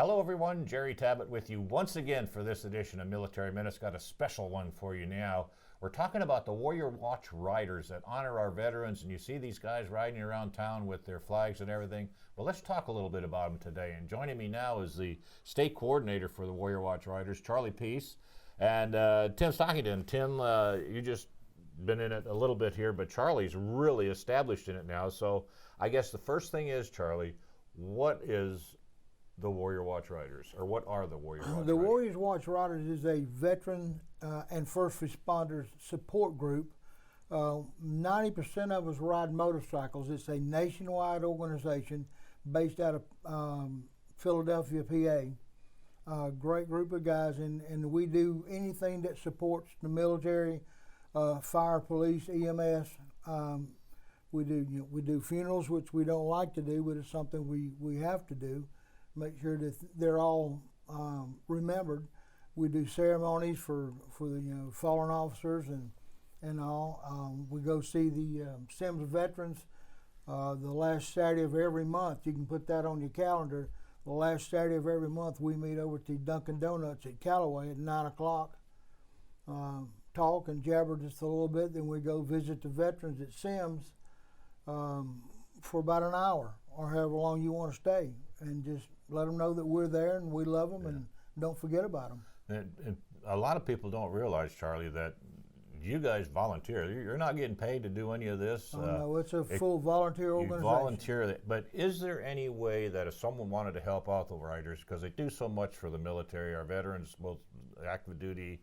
Hello everyone, Jerry Tabatt with you once again for this edition of Military Minutes. Got a special one for you now. We're talking about the Warrior Watch riders that honor our veterans, and you see these guys riding around town with their flags and everything. Well, let's talk a little bit about them today. And joining me now is the state coordinator for the Warrior Watch riders, Charlie Peace, and Tim Stockington. Tim, you just been in it a little bit here, but Charlie's really established in it now. So I guess the first thing is, Charlie, what is the Warrior Watch Riders, or what are the Warrior Watch Riders? The Warrior Watch Riders is a veteran and first responders support group. 90% of us ride motorcycles. It's a nationwide organization based out of Philadelphia, PA. Great group of guys, and we do anything that supports the military, fire, police, EMS. We do funerals, which we don't like to do, but it's something we have to do. Make sure that they're all remembered. We do ceremonies for the fallen officers and all. We go see the Sims veterans the last Saturday of every month. You can put that on your calendar. The last Saturday of every month, we meet over at the Dunkin' Donuts at Callaway at 9 o'clock. Talk and jabber just a little bit. Then we go visit the veterans at Sims for about an hour or however long you want to stay, and just let them know that we're there and we love them and don't forget about them. And a lot of people don't realize, Charlie, that you guys volunteer. You're not getting paid to do any of this. No, it's a full volunteer organization. You volunteer, but is there any way that if someone wanted to help out the riders, because they do so much for the military, our veterans, both active duty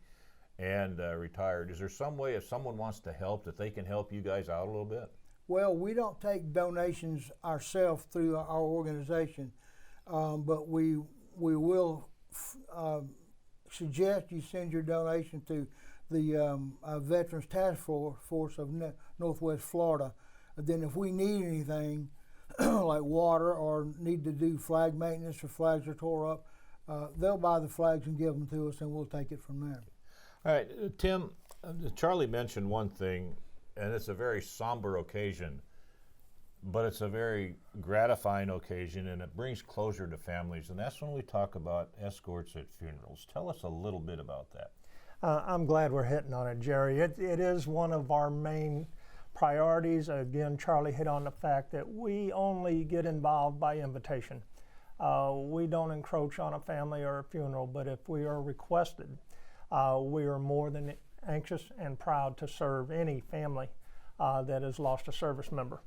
and retired, is there some way if someone wants to help that they can help you guys out a little bit? Well, we don't take donations ourselves through our organization, but we will suggest you send your donation to the Veterans Task Force of Northwest Florida. And then if we need anything like water or need to do flag maintenance or flags are tore up, they'll buy the flags and give them to us, and we'll take it from there. All right, Tim, Charlie mentioned one thing, and it's a very somber occasion, but it's a very gratifying occasion, and it brings closure to families, and that's when we talk about escorts at funerals. Tell us a little bit about that. I'm glad we're hitting on it, Jerry. It is one of our main priorities. Again, Charlie hit on the fact that we only get involved by invitation. We don't encroach on a family or a funeral, but if we are requested, we are more than anxious and proud to serve any family that has lost a service member.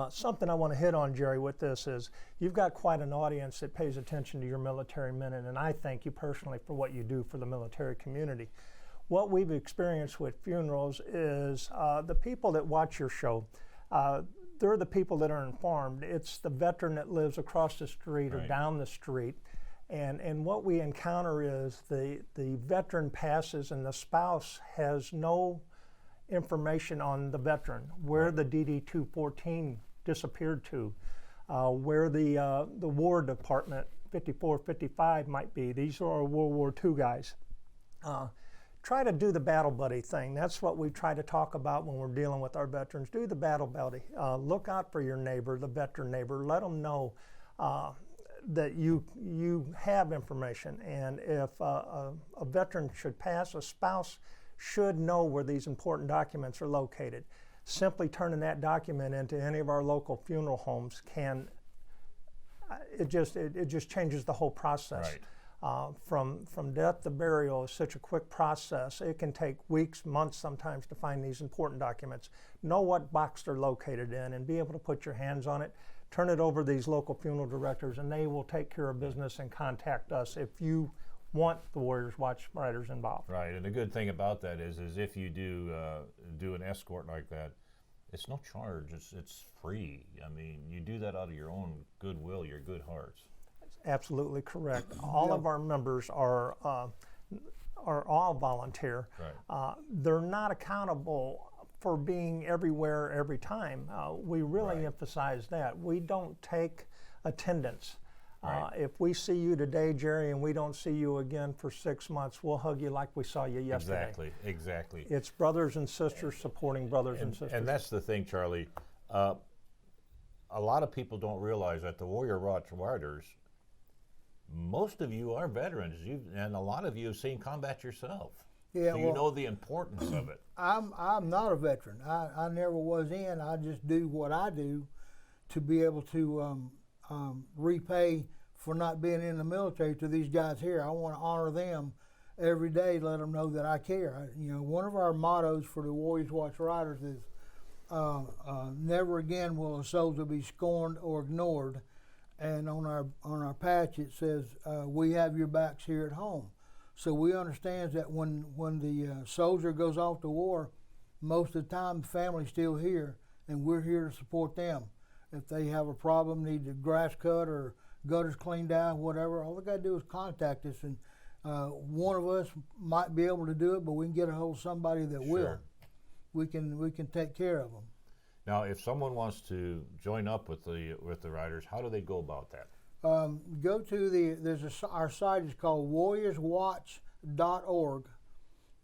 Something I want to hit on, Jerry, with this is you've got quite an audience that pays attention to your Military Minute, and I thank you personally for what you do for the military community. What we've experienced with funerals is the people that watch your show, they're the people that are informed. It's the veteran that lives across the street or down the street. And what we encounter is the veteran passes and the spouse has no information on the veteran, where the DD-214 disappeared to, where the War Department 54, 55 might be. These are our World War II guys. Try to do the battle buddy thing. That's what we try to talk about when we're dealing with our veterans. Do the battle buddy. Look out for your neighbor, the veteran neighbor. Let them know that you have information, and if a veteran should pass, a spouse should know where these important documents are located. Simply turning that document into any of our local funeral homes it just changes the whole process. Right. From death to burial is such a quick process. It can take weeks, months sometimes to find these important documents. Know what box they're located in and be able to put your hands on it. Turn it over to these local funeral directors, and they will take care of business and contact us if you want the Warriors Watch Riders involved. Right, and the good thing about that is if you do an escort like that, it's no charge. It's free. I mean, you do that out of your own goodwill, your good hearts. That's absolutely correct. All of our members are all volunteer. Right. They're not accountable for being everywhere every time. We really emphasize that. We don't take attendance. Right. If we see you today, Jerry, and we don't see you again for 6 months, we'll hug you like we saw you yesterday. Exactly. It's brothers and sisters supporting brothers and sisters. And that's the thing, Charlie. A lot of people don't realize that the Warrior Watch Riders most of you are veterans, and a lot of you have seen combat yourself. Yeah, so you know the importance of it. I'm not a veteran. I never was in. I just do what I do to be able to repay for not being in the military to these guys here. I want to honor them every day, let them know that I care. One of our mottos for the Warriors Watch Riders is never again will a soldier be scorned or ignored. And on our patch it says we have your backs here at home. So we understand that when the soldier goes off to war, most of the time the family's still here, and we're here to support them. If they have a problem, need the grass cut or gutters cleaned out, whatever, all they got to do is contact us, and one of us might be able to do it, but we can get a hold of somebody that will. We can take care of them. Now, if someone wants to join up with the riders, how do they go about that? Go to our site is called warriorswatch.org,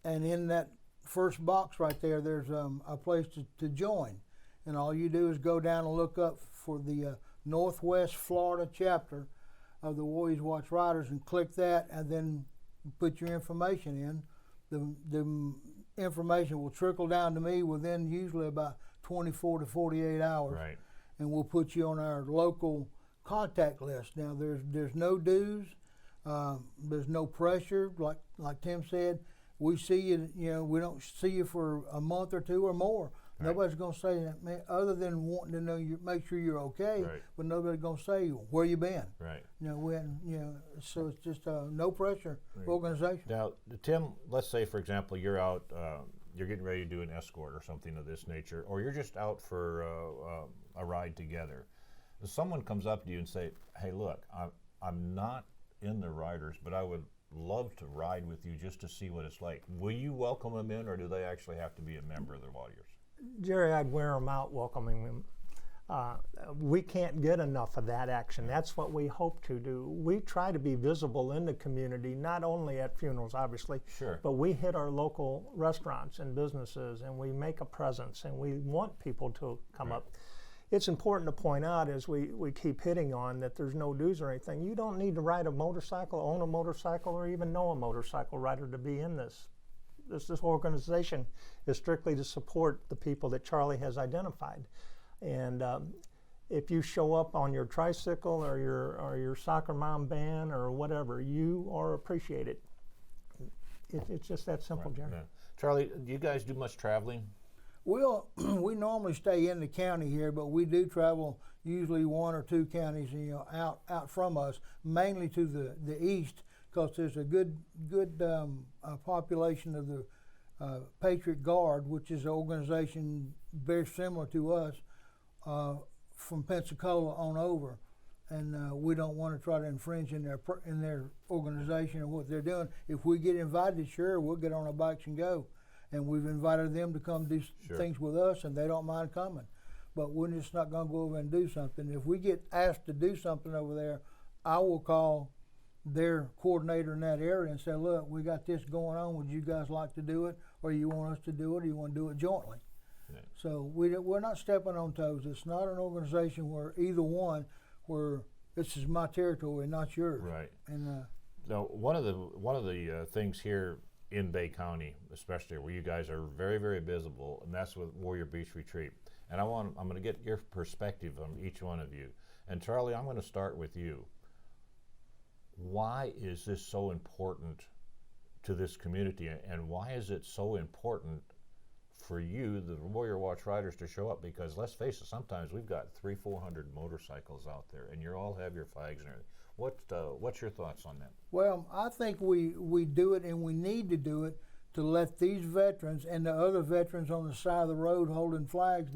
and in that first box right there, there's a place to join, and all you do is go down and look up for the Northwest Florida chapter of the Warriors Watch Riders and click that, and then put your information in. The information will trickle down to me within usually about 24 to 48 hours, right, and we'll put you on our local contact list. Now there's no dues, there's no pressure. Like Tim said, we see you. We don't see you for a month or two or more. Right. Nobody's gonna say that, man, other than wanting to know make sure you're okay. Right. But nobody's gonna say where you been. Right. So it's just a no pressure organization. Now, Tim, let's say for example you're out. You're getting ready to do an escort or something of this nature, or you're just out for a ride together. If someone comes up to you and say, hey, look, I'm not in the riders, but I would love to ride with you just to see what it's like. Will you welcome them in, or do they actually have to be a member of the Warriors? Jerry, I'd wear them out welcoming them. We can't get enough of that action. That's what we hope to do. We try to be visible in the community, not only at funerals, obviously, sure, but we hit our local restaurants and businesses, and we make a presence, and we want people to come up. It's important to point out, as we keep hitting on, that there's no dues or anything. You don't need to ride a motorcycle, own a motorcycle, or even know a motorcycle rider to be in this. This organization is strictly to support the people that Charlie has identified. And if you show up on your tricycle or your soccer mom band or whatever, you are appreciated. It's just that simple, Jerry. Yeah. Charlie, do you guys do much traveling? Well, we normally stay in the county here, but we do travel usually one or two counties, out from us, mainly to the east, because there's a good population of the Patriot Guard, which is an organization very similar to us, from Pensacola on over, and we don't want to try to infringe in their organization and what they're doing. If we get invited, sure, we'll get on our bikes and go. And we've invited them to come do things with us, and they don't mind coming. But we're just not going to go over and do something. If we get asked to do something over there, I will call their coordinator in that area and say, look, we got this going on. Would you guys like to do it? Or you want us to do it, or you want to do it jointly? Yeah. So we're not stepping on toes. It's not an organization where either one, where this is my territory, not yours. Right. And now, one of the things here in Bay County, especially where you guys are very, very visible, and that's with Warrior Beach Retreat. And I'm going to get your perspective on each one of you. And Charlie, I'm going to start with you. Why is this so important to this community, and why is it so important for you, the Warrior Watch Riders, to show up? Because let's face it, sometimes we've got 300-400 motorcycles out there, and you all have your flags and everything. What's your thoughts on that? Well, I think we do it, and we need to do it to let these veterans and the other veterans on the side of the road holding flags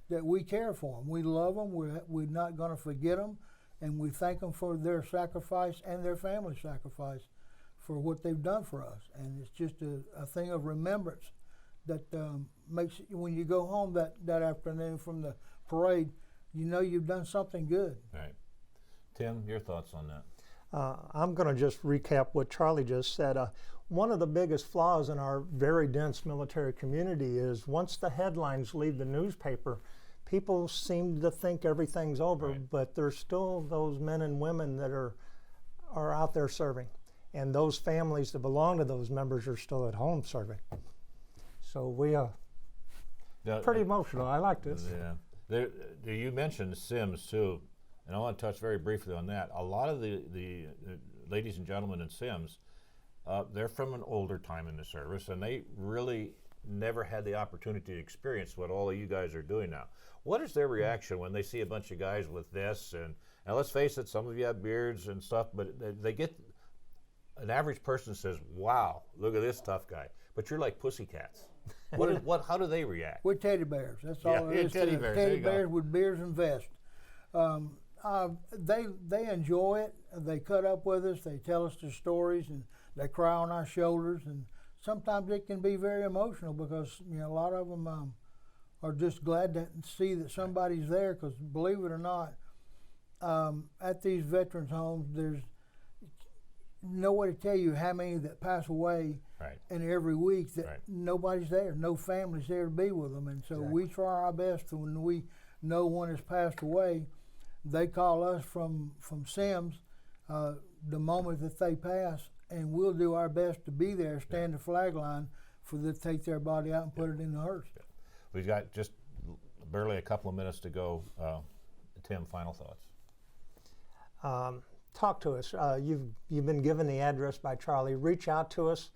that we care for them. We love them. We're not going to forget them, and we thank them for their sacrifice and their family sacrifice for what they've done for us. And it's just a thing of remembrance that makes, when you go home that afternoon from the parade, you know you've done something good. Right. Tim, your thoughts on that? I'm going to just recap what Charlie just said. One of the biggest flaws in our very dense military community is once the headlines leave the newspaper, people seem to think everything's over, right. But there's still those men and women that are are out there serving, and those families that belong to those members are still at home serving. So we are pretty emotional. I like this. Yeah. You mentioned Sims too, and I want to touch very briefly on that. A lot of the ladies and gentlemen in Sims, they're from an older time in the service, and they really never had the opportunity to experience what all of you guys are doing now. What is their reaction when they see a bunch of guys with this? And let's face it, some of you have beards and stuff, but they get, an average person says, wow, look at this tough guy. But you're like pussycats. How do they react? We're teddy bears. That's all it is. Teddy bears. Teddy bears with beards and vests. They enjoy it. They cut up with us. They tell us their stories, and they cry on our shoulders. And sometimes it can be very emotional because a lot of them are just glad to see that somebody's there. Because believe it or not, at these veterans homes, there's no way to tell you how many that pass away. Right. And every week that nobody's there, no family's there to be with them, and so we try our best. When we know one has passed away, they call us from Sims the moment that they pass, and we'll do our best to be there, stand the flag line for them to take their body out and put it in the hearse. Yeah. We've got just barely a couple of minutes to go. Tim, final thoughts. Talk to us. You've been given the address by Charlie. Reach out to us.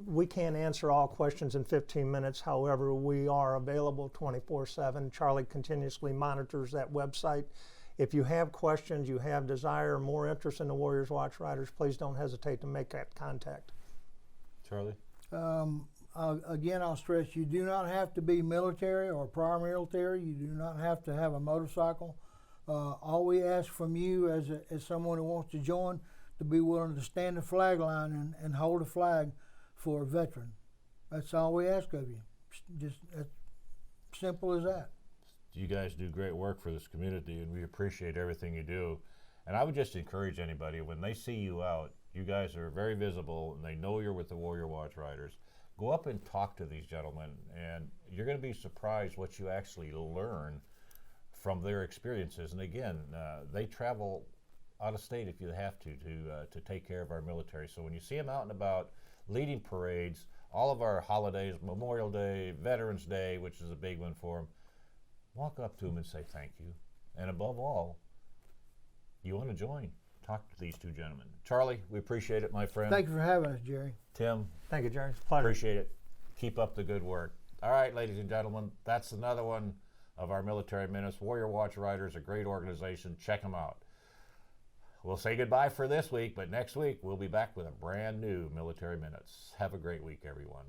We can't answer all questions in 15 minutes. However, we are available 24/7. Charlie continuously monitors that website. If you have questions, you have desire, more interest in the Warriors Watch Riders, please don't hesitate to make that contact. Charlie? Again, I'll stress, you do not have to be military or prior military. You do not have to have a motorcycle. All we ask from you as someone who wants to join, to be willing to stand the flag line and hold a flag for a veteran. That's all we ask of you. Just as simple as that. You guys do great work for this community, and we appreciate everything you do. And I would just encourage anybody, when they see you out, you guys are very visible, and they know you're with the Warrior Watch Riders. Go up and talk to these gentlemen, and you're going to be surprised what you actually learn from their experiences. And again, they travel out of state if you have to take care of our military. So when you see them out and about, leading parades, all of our holidays, Memorial Day, Veterans Day, which is a big one for them, walk up to them and say thank you. And above all, you want to join, talk to these two gentlemen. Charlie, we appreciate it, my friend. Thank you for having us, Jerry. Tim. Thank you, Jerry. Pleasure. Appreciate it. Keep up the good work. All right, ladies and gentlemen, that's another one of our Military Minutes. Warrior Watch Riders, a great organization. Check them out. We'll say goodbye for this week, but next week we'll be back with a brand new Military Minutes. Have a great week, everyone.